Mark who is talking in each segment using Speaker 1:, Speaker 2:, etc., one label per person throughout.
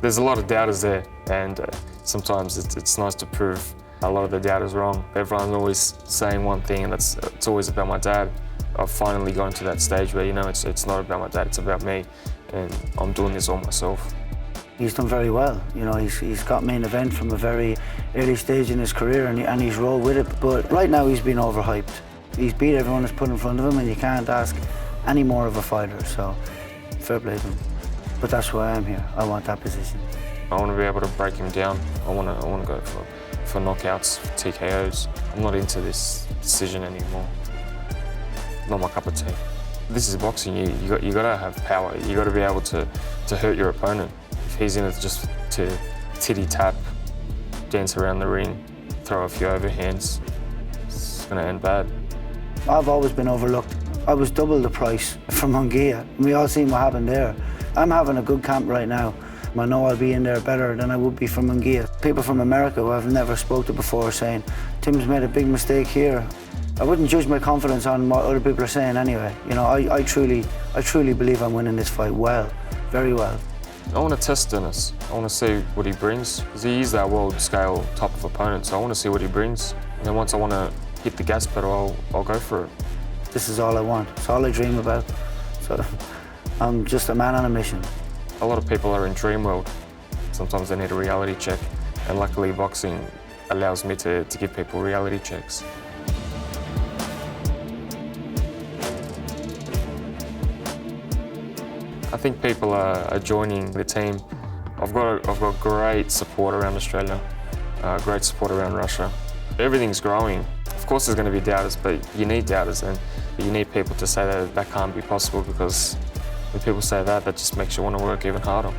Speaker 1: There's a lot of doubters there, and sometimes it's nice to prove a lot of the doubters wrong. Everyone's always saying one thing, and it's always about my dad. I've finally gotten to that stage where, it's not about my dad, it's about me, and I'm doing this all myself.
Speaker 2: He's done very well. He's got main event from a very early stage in his career, and he's rolled with it. But right now he's been overhyped. He's beat everyone that's put in front of him, and you can't ask any more of a fighter. So fair play to him. But that's why I'm here. I want that position.
Speaker 1: I want to be able to break him down. I want to go for knockouts, for TKOs. I'm not into this decision anymore. Not my cup of tea. This is boxing. You got to have power. You got to be able to hurt your opponent. If he's in it just to titty tap, dance around the ring, throw a few overhands, it's going to end bad.
Speaker 2: I've always been overlooked. I was double the price from Hungary. We all seen what happened there. I'm having a good camp right now. I know I'll be in there better than I would be from Hungary. People from America who I've never spoke to before are saying, Tim's made a big mistake here. I wouldn't judge my confidence on what other people are saying anyway. I truly believe I'm winning this fight well, very well.
Speaker 1: I want to test Dennis. I want to see what he brings, because he is that world scale type of opponent, so I want to see what he brings. And then once I want to hit the gas pedal, I'll go for it.
Speaker 2: This is all I want. It's all I dream about. So I'm just a man on a mission.
Speaker 1: A lot of people are in dream world. Sometimes they need a reality check, and luckily boxing allows me to give people reality checks. I think people are joining the team. I've got great support around Australia, great support around Russia. Everything's growing. Of course there's going to be doubters, but you need doubters, and you need people to say that can't be possible, because when people say that just makes you want to work even harder.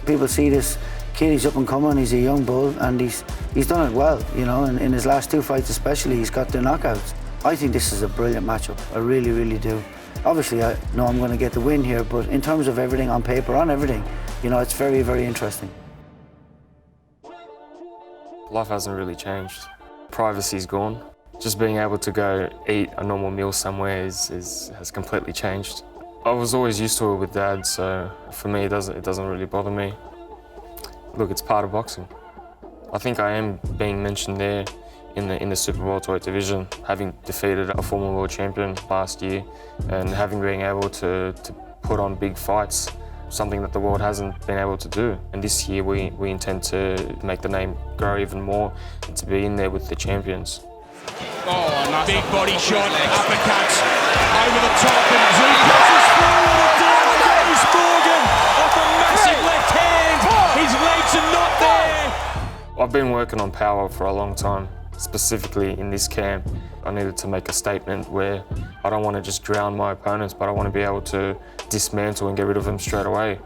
Speaker 2: People see this kid, he's up and coming, he's a young bull, and he's done it well, in his last two fights especially, he's got the knockouts. I think this is a brilliant matchup, I really, really do. Obviously, I know I'm going to get the win here, but in terms of everything on paper, on everything, it's very, very interesting.
Speaker 1: Life hasn't really changed. Privacy's gone. Just being able to go eat a normal meal somewhere has completely changed. I was always used to it with Dad, so for me it doesn't really bother me. Look, it's part of boxing. I think I am being mentioned there in the super welterweight division, having defeated a former world champion last year, and having been able to put on big fights, something that the world hasn't been able to do. And this year we intend to make the name grow even more and to be in there with the champions.
Speaker 3: Oh, nice. Big body shot, uppercuts, over the top, and Tszyu passes forward, and down goes Hogan off a massive left hand. His legs are not there.
Speaker 1: I've been working on power for a long time. Specifically in this camp, I needed to make a statement where I don't want to just drown my opponents, but I want to be able to dismantle and get rid of them straight away.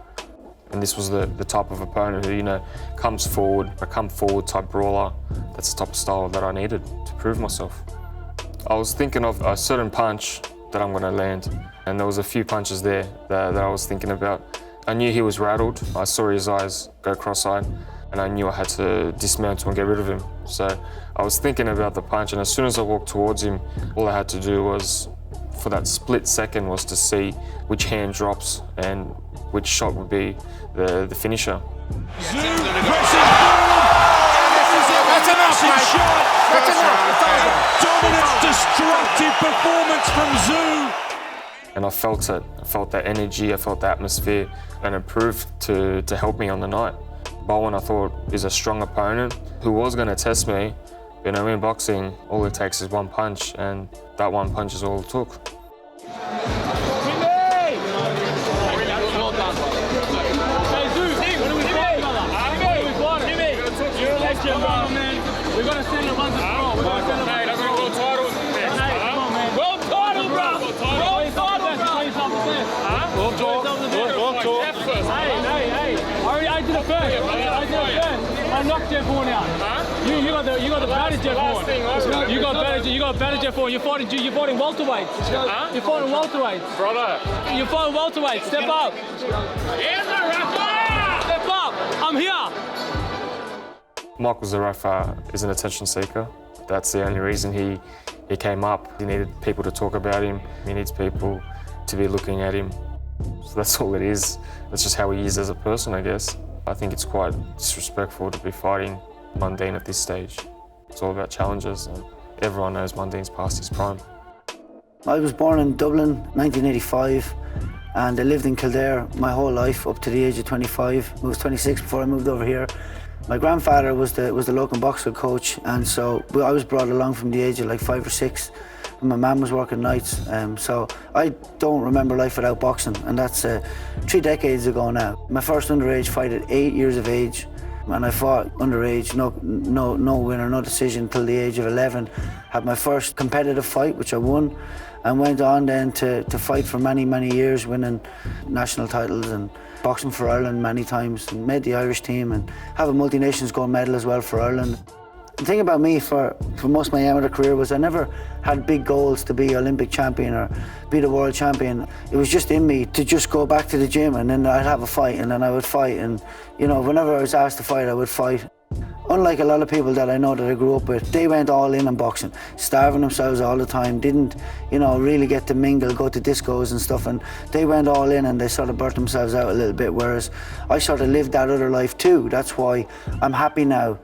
Speaker 1: And this was the type of opponent who, comes forward, a come forward type brawler. That's the type of style that I needed to prove myself. I was thinking of a certain punch that I'm going to land, and there was a few punches there that I was thinking about. I knew he was rattled. I saw his eyes go cross-eyed, and I knew I had to dismantle and get rid of him. So I was thinking about the punch, and as soon as I walked towards him, all I had to do was, for that split second, was to see which hand drops and which shot would be the finisher.
Speaker 3: Tszyu pressing forward. That's enough, mate. That's enough. Dominant, destructive performance from Tszyu.
Speaker 1: And I felt it. I felt that energy, I felt the atmosphere, and it proved to help me on the night. Bowen, I thought, is a strong opponent who was going to test me. In boxing, all it takes is one punch, and that one punch is all it took.
Speaker 4: We're going to send him on the floor. We're going to send him on the floor. World title. World title, bro. World title, bro. World tour. Hey. I did it first. I knocked Jeff Horn out. You got the better Jeff Horn. You got better Jeff Horn. You're fighting welterweights. You're fighting welterweights.
Speaker 1: Brother.
Speaker 4: You're fighting welterweights. Step up. Step up. I'm here.
Speaker 1: Michael Zarafa is an attention seeker. That's the only reason he came up. He needed people to talk about him. He needs people to be looking at him. So that's all it is. That's just how he is as a person, I guess. I think it's quite disrespectful to be fighting Mundine at this stage. It's all about challenges, and everyone knows Mundine's past his prime.
Speaker 2: I was born in Dublin, 1985, and I lived in Kildare my whole life up to the age of 25. I was 26 before I moved over here. My grandfather was the local boxing coach, and so I was brought along from the age of like 5 or 6. And my mum was working nights, so I don't remember life without boxing, and that's 3 decades ago now. My first underage fight at 8 years of age, and I fought underage, no winner, no decision till the age of 11. Had my first competitive fight, which I won, and went on then to fight for many years, winning national titles and boxing for Ireland many times, and made the Irish team, and have a multi-nations gold medal as well for Ireland. The thing about me for most of my amateur career was I never had big goals to be Olympic champion or be the world champion. It was just in me to just go back to the gym, and then I'd have a fight, and then I would fight, and you know, whenever I was asked to fight, I would fight. Unlike a lot of people that I know that I grew up with, they went all in on boxing, starving themselves all the time, didn't, you know, really get to mingle, go to discos and stuff, and they went all in and they sort of burnt themselves out a little bit, whereas I sort of lived that other life too. That's why I'm happy now.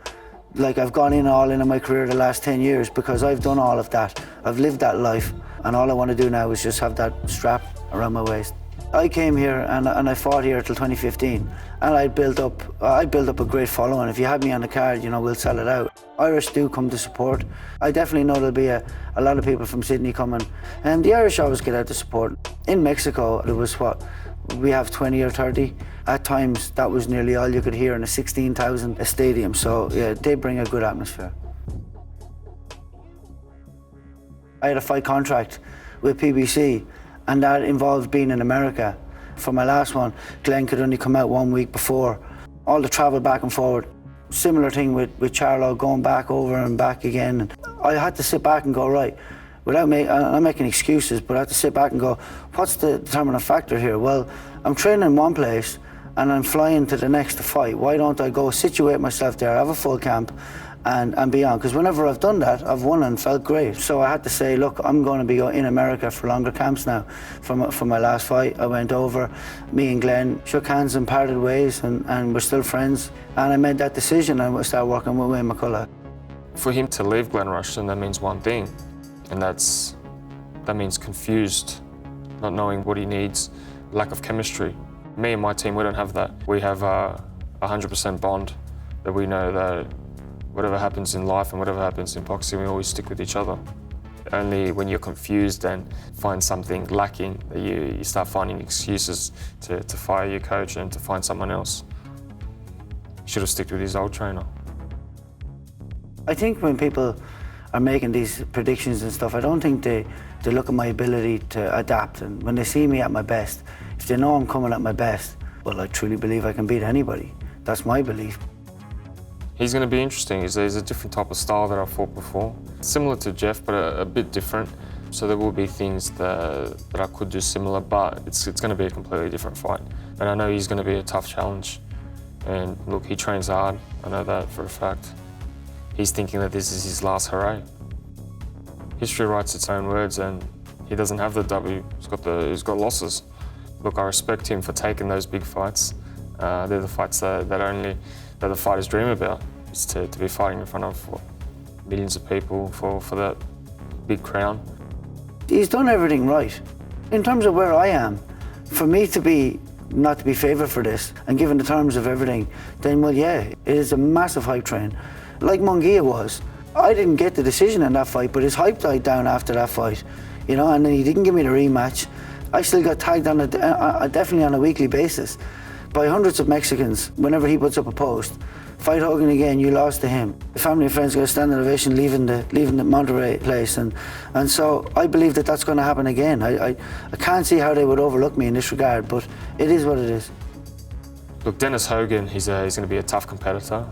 Speaker 2: Like, I've gone in all in my career the last 10 years because I've done all of that. I've lived that life, and all I want to do now is just have that strap around my waist. I came here and I fought here till 2015, and I built up a great following. If you had me on the card, you know, we'll sell it out. Irish do come to support. I definitely know there'll be a lot of people from Sydney coming, and the Irish always get out to support. In Mexico, there was we have 20 or 30. At times, that was nearly all you could hear in a 16,000 stadium. So yeah, they bring a good atmosphere. I had a fight contract with PBC, and that involved being in America. For my last one, Glenn could only come out 1 week before. All the travel back and forward. Similar thing with Charlo, going back over and back again. And I had to sit back and go, right, I'm making excuses, but I had to sit back and go, what's the determining factor here? Well, I'm training in one place and I'm flying to the next to fight. Why don't I go situate myself there, have a full camp, and be on? Because whenever I've done that, I've won and felt great. So I had to say, look, I'm going to be in America for longer camps now. For my last fight, I went over, me and Glenn shook hands and parted ways, and we're still friends. And I made that decision, and I started working with Wayne McCullough.
Speaker 1: For him to leave Glen Rushton, that means one thing, and that means confused, not knowing what he needs, lack of chemistry. Me and my team, we don't have that. We have a 100% bond that we know that whatever happens in life and whatever happens in boxing, we always stick with each other. Only when you're confused and find something lacking that you start finding excuses to fire your coach and to find someone else. Should have stuck with his old trainer.
Speaker 2: I think when people are making these predictions and stuff, I don't think they look at my ability to adapt. And when they see me at my best, if they know I'm coming at my best, well, I truly believe I can beat anybody. That's my belief.
Speaker 1: He's going to be interesting. He's a different type of style that I've fought before. Similar to Jeff, but a bit different. So there will be things that I could do similar, but it's going to be a completely different fight. And I know he's going to be a tough challenge. And look, he trains hard. I know that for a fact. He's thinking that this is his last hurrah. History writes its own words, and he doesn't have the W. He's got losses. Look, I respect him for taking those big fights. They're the fights that the fighters dream about, is to be fighting in front of millions of people for that big crown.
Speaker 2: He's done everything right. In terms of where I am, for me to not to be favoured for this, and given the terms of everything, then well, yeah, it is a massive hype train. Like Munguia was. I didn't get the decision in that fight, but his hype died down after that fight, you know, and then he didn't give me the rematch. I still got tagged on definitely on a weekly basis by hundreds of Mexicans. Whenever he puts up a post, fight Hogan again, you lost to him. The family and friends got a standing ovation leaving the Monterrey place, and so I believe that that's going to happen again. I can't see how they would overlook me in this regard, but it is what it is.
Speaker 1: Look, Dennis Hogan, he's going to be a tough competitor.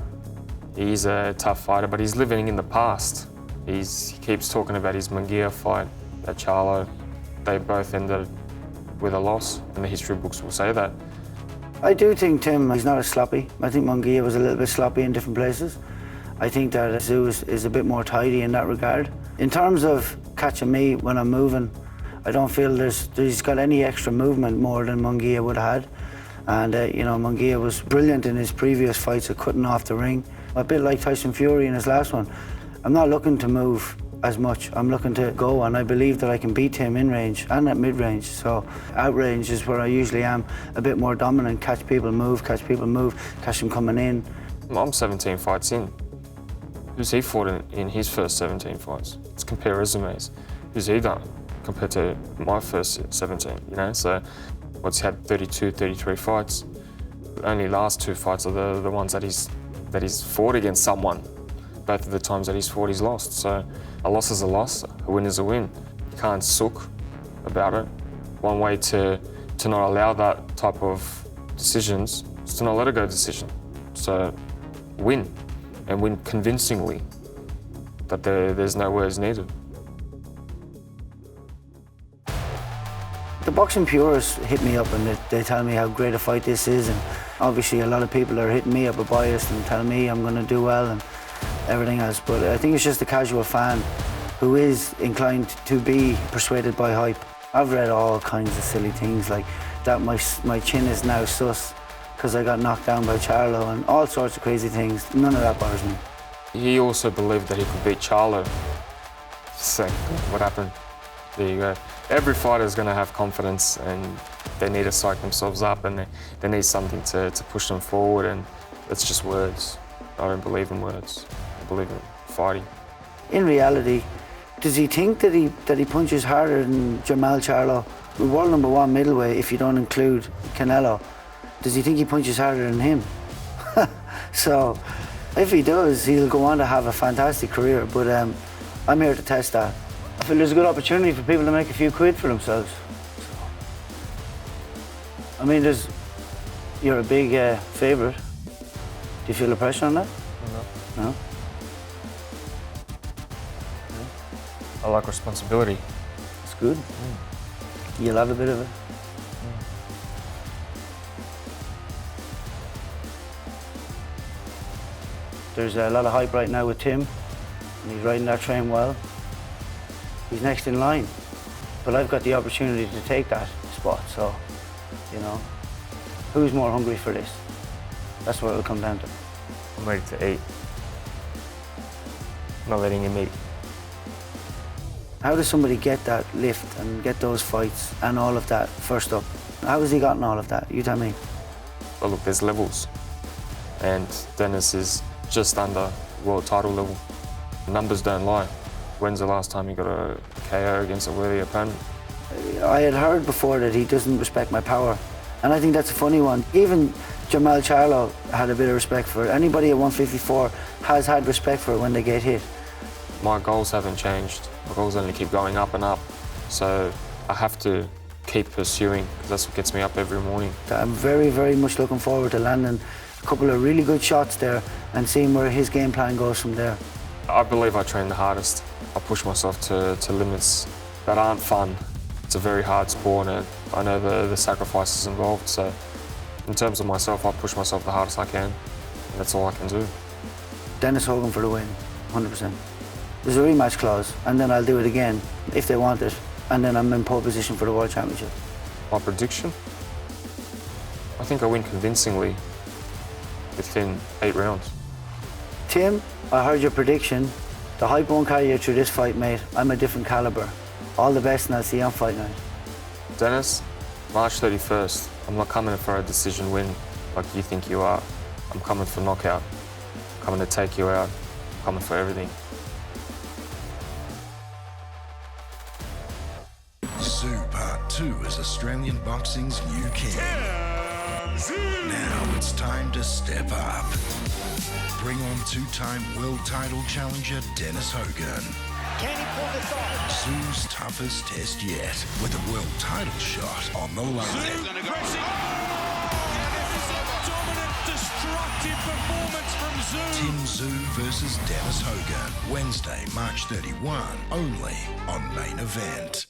Speaker 1: He's a tough fighter, but he's living in the past. He keeps talking about his Munguia fight, that Charlo. They both ended with a loss, and the history books will say that.
Speaker 2: I do think Tim, he's not as sloppy. I think Munguia was a little bit sloppy in different places. I think that Tszyu is a bit more tidy in that regard. In terms of catching me when I'm moving, I don't feel he's got any extra movement more than Munguia would have had. And, you know, Munguia was brilliant in his previous fights at cutting off the ring. A bit like Tyson Fury in his last one. I'm not looking to move as much. I'm looking to go, and I believe that I can beat him in range and at mid-range. So out-range is where I usually am a bit more dominant, catch people, move, catch them coming in.
Speaker 1: I'm 17 fights in. Who's he fought in his first 17 fights? Let's compare resumes. Who's he done compared to my first 17, you know? So what's he had 32, 33 fights. The only last 2 fights are the ones that he's fought against someone. Both of the times that he's fought, he's lost. So a loss is a loss, a win is a win. You can't sook about it. One way to not allow that type of decisions is to not let it go decision. So win, and win convincingly, that there's no words needed.
Speaker 2: The boxing purists hit me up and they tell me how great a fight this is, and obviously a lot of people are hitting me up, are biased and telling me I'm going to do well and everything else, but I think it's just the casual fan who is inclined to be persuaded by hype. I've read all kinds of silly things like that my chin is now sus because I got knocked down by Charlo and all sorts of crazy things. None of that bothers me.
Speaker 1: He also believed that he could beat Charlo. So what happened? There you go. Every fighter is going to have confidence and they need to psych themselves up and they need something to push them forward, and it's just words. I don't believe in words. I believe in fighting. In reality, does he think that he punches harder than Jamal Charlo, world #1 middleweight if you don't include Canelo? Does he think he punches harder than him? So, if he does, he'll go on to have a fantastic career, but I'm here to test that. I feel there's a good opportunity for people to make a few quid for themselves. So, I mean, you're a big favourite. Do you feel the pressure on that? No. No? I like responsibility.
Speaker 2: It's good. You'll have a bit of it. There's a lot of hype right now with Tim, and he's riding that train well. He's next in line, but I've got the opportunity to take that spot, so, you know, who's more hungry for this? That's what it'll come down to.
Speaker 1: I'm ready to eat. I'm not letting him eat.
Speaker 2: How does somebody get that lift and get those fights and all of that first up? How has he gotten all of that? You tell me.
Speaker 1: Well, look, there's levels, and Dennis is just under world title level. The numbers don't lie. When's the last time he got a KO against a worthy opponent?
Speaker 2: I had heard before that he doesn't respect my power, and I think that's a funny one. Even Jamal Charlo had a bit of respect for it. Anybody at 154 has had respect for it when they get hit.
Speaker 1: My goals haven't changed. My goals only keep going up and up. So I have to keep pursuing, because that's what gets me up every morning.
Speaker 2: I'm very, very much looking forward to landing a couple of really good shots there and seeing where his game plan goes from there.
Speaker 1: I believe I train the hardest. I push myself to limits that aren't fun. It's a very hard sport, and I know the sacrifices involved. So in terms of myself, I push myself the hardest I can, and that's all I can do.
Speaker 2: Dennis Hogan for the win, 100%. There's a rematch clause, and then I'll do it again if they want it, and then I'm in pole position for the World Championship.
Speaker 1: My prediction? I think I win convincingly within 8 rounds.
Speaker 2: Tim, I heard your prediction. The hype won't carry you through this fight, mate. I'm a different caliber. All the best, and I'll see you on fight night.
Speaker 1: Dennis, March 31st, I'm not coming for a decision win like you think you are. I'm coming for knockout. I'm coming to take you out. I'm coming for everything.
Speaker 5: Tszyu Part 2 is Australian boxing's new king. Now it's time to step up. Bring on 2-time world title challenger Dennis Hogan.
Speaker 6: Can he pull this off?
Speaker 5: Tszyu's toughest test yet, with a world title shot on the line.
Speaker 3: Dominant, destructive performance from Tszyu.
Speaker 5: Tim Tszyu versus Dennis Hogan, Wednesday, March 31, only on Main Event.